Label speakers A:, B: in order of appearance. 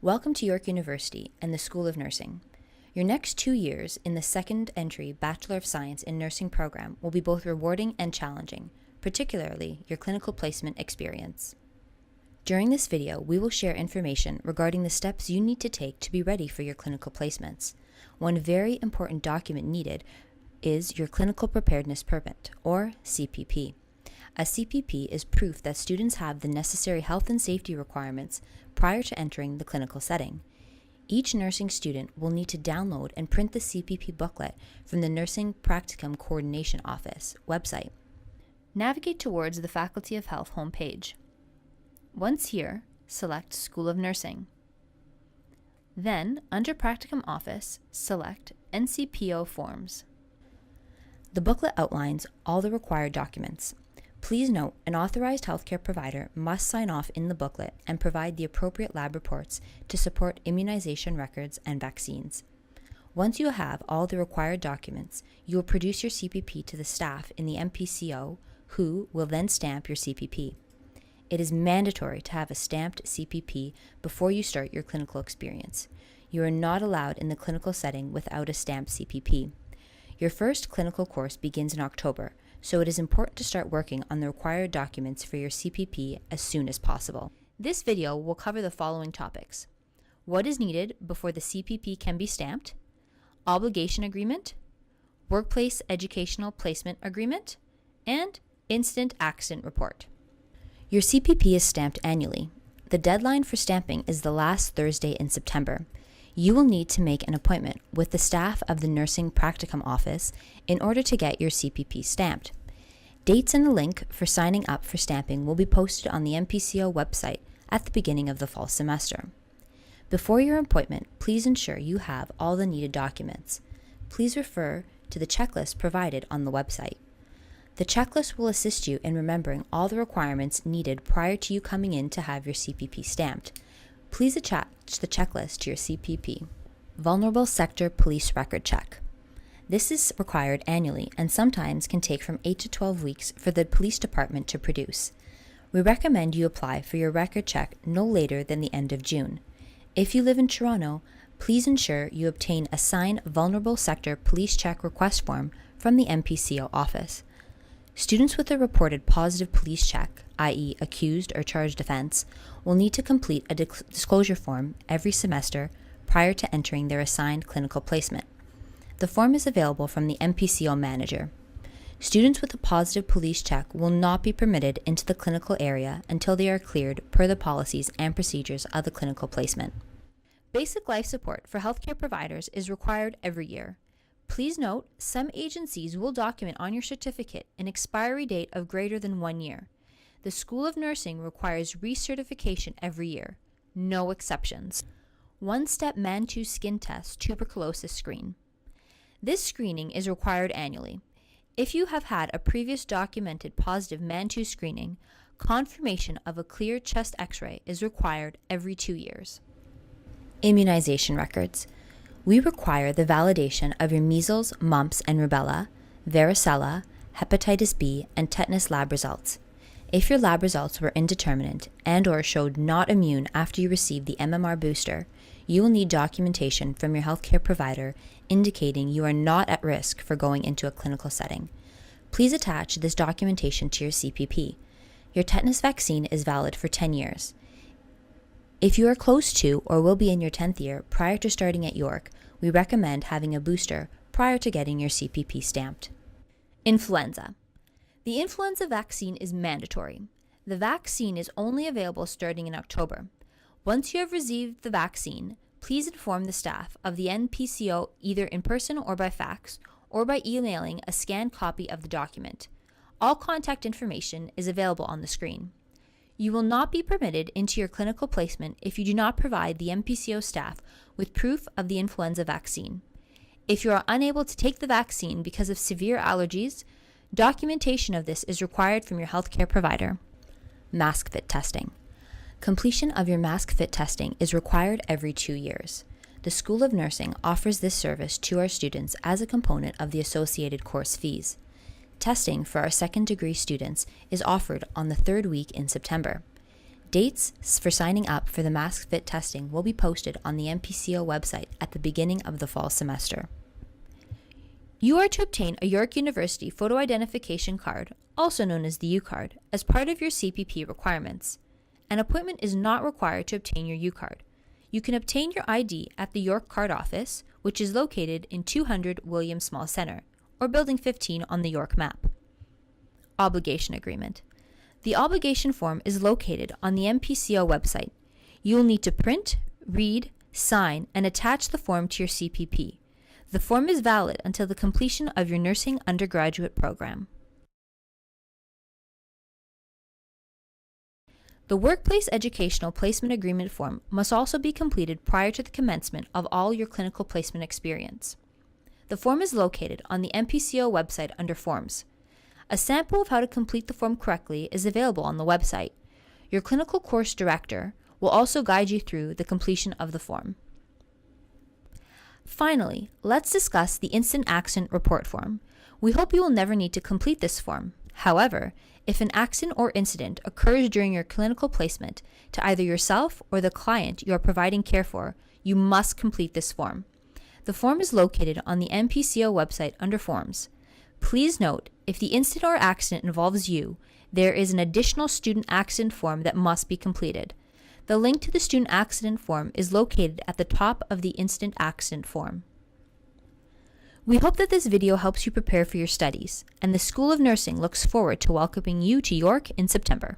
A: Welcome to York University and the School of Nursing. Your next 2 years in the second entry Bachelor of Science in Nursing program will be both rewarding and challenging, particularly your clinical placement experience. During this video, we will share information regarding the steps you need to take to be ready for your clinical placements. One very important document needed is your Clinical Preparedness Permit, or CPP. A CPP is proof that students have the necessary health and safety requirements prior to entering the clinical setting. Each nursing student will need to download and print the CPP booklet from the Nursing Practicum Coordination Office website. Navigate towards the Faculty of Health homepage. Once here, select School of Nursing. Then, under Practicum Office, select NCPO Forms. The booklet outlines all the required documents. Please note, an authorized healthcare provider must sign off in the booklet and provide the appropriate lab reports to support immunization records and vaccines. Once you have all the required documents, you will produce your CPP to the staff in the MPCO, who will then stamp your CPP. It is mandatory to have a stamped CPP before you start your clinical experience. You are not allowed in the clinical setting without a stamped CPP. Your first clinical course begins in October, so it is important to start working on the required documents for your CPP as soon as possible. This video will cover the following topics: what is needed before the CPP can be stamped, obligation agreement, workplace educational placement agreement, and incident accident report. Your CPP is stamped annually. The deadline for stamping is the last Thursday in September. You will need to make an appointment with the staff of the Nursing Practicum Office in order to get your CPP stamped. Dates and a link for signing up for stamping will be posted on the MPCO website at the beginning of the fall semester. Before your appointment, please ensure you have all the needed documents. Please refer to the checklist provided on the website. The checklist will assist you in remembering all the requirements needed prior to you coming in to have your CPP stamped. Please attach the checklist to your CPP. Vulnerable Sector Police Record Check. This is required annually and sometimes can take from 8 to 12 weeks for the police department to produce. We recommend you apply for your record check no later than the end of June. If you live in Toronto, please ensure you obtain a signed Vulnerable Sector Police Check request form from the MPCO office. Students with a reported positive police check, i.e. accused or charged offense, will need to complete a disclosure form every semester prior to entering their assigned clinical placement. The form is available from the MPCO manager. Students with a positive police check will not be permitted into the clinical area until they are cleared per the policies and procedures of the clinical placement. Basic life support for healthcare providers is required every year. Please note, some agencies will document on your certificate an expiry date of greater than 1 year. The School of Nursing requires recertification every year. No exceptions. One-step Mantoux skin test tuberculosis screen. This screening is required annually. If you have had a previous documented positive Mantoux screening, confirmation of a clear chest x-ray is required every 2 years. Immunization records. We require the validation of your measles, mumps, and rubella, varicella, hepatitis B, and tetanus lab results. If your lab results were indeterminate and/or showed not immune after you received the MMR booster, you will need documentation from your healthcare provider indicating you are not at risk for going into a clinical setting. Please attach this documentation to your CPP. Your tetanus vaccine is valid for 10 years. If you are close to or will be in your 10th year prior to starting at York, we recommend having a booster prior to getting your CPP stamped. Influenza. The influenza vaccine is mandatory. The vaccine is only available starting in October. Once you have received the vaccine, please inform the staff of the NPCO either in person or by fax, or by emailing a scanned copy of the document. All contact information is available on the screen. You will not be permitted into your clinical placement if you do not provide the MPCO staff with proof of the influenza vaccine. If you are unable to take the vaccine because of severe allergies, documentation of this is required from your healthcare provider. Mask fit testing. Completion of your mask fit testing is required every 2 years. The School of Nursing offers this service to our students as a component of the associated course fees. Testing for our second degree students is offered on the 3rd week in September. Dates for signing up for the mask fit testing will be posted on the MPCO website at the beginning of the fall semester. You are to obtain a York University photo identification card, also known as the U-Card, as part of your CPP requirements. An appointment is not required to obtain your U-Card. You can obtain your ID at the York Card Office, which is located in 200 William Small Center, or Building 15 on the York map. Obligation Agreement. The obligation form is located on the MPCO website. You will need to print, read, sign, and attach the form to your CPP. The form is valid until the completion of your nursing undergraduate program. The Workplace Educational Placement Agreement form must also be completed prior to the commencement of all your clinical placement experience. The form is located on the MPCO website under Forms. A sample of how to complete the form correctly is available on the website. Your clinical course director will also guide you through the completion of the form. Finally, let's discuss the Instant Accident Report form. We hope you will never need to complete this form. However, if an accident or incident occurs during your clinical placement to either yourself or the client you are providing care for, you must complete this form. The form is located on the MPCO website under Forms. Please note, if the incident or accident involves you, there is an additional student accident form that must be completed. The link to the student accident form is located at the top of the incident accident form. We hope that this video helps you prepare for your studies, and the School of Nursing looks forward to welcoming you to York in September.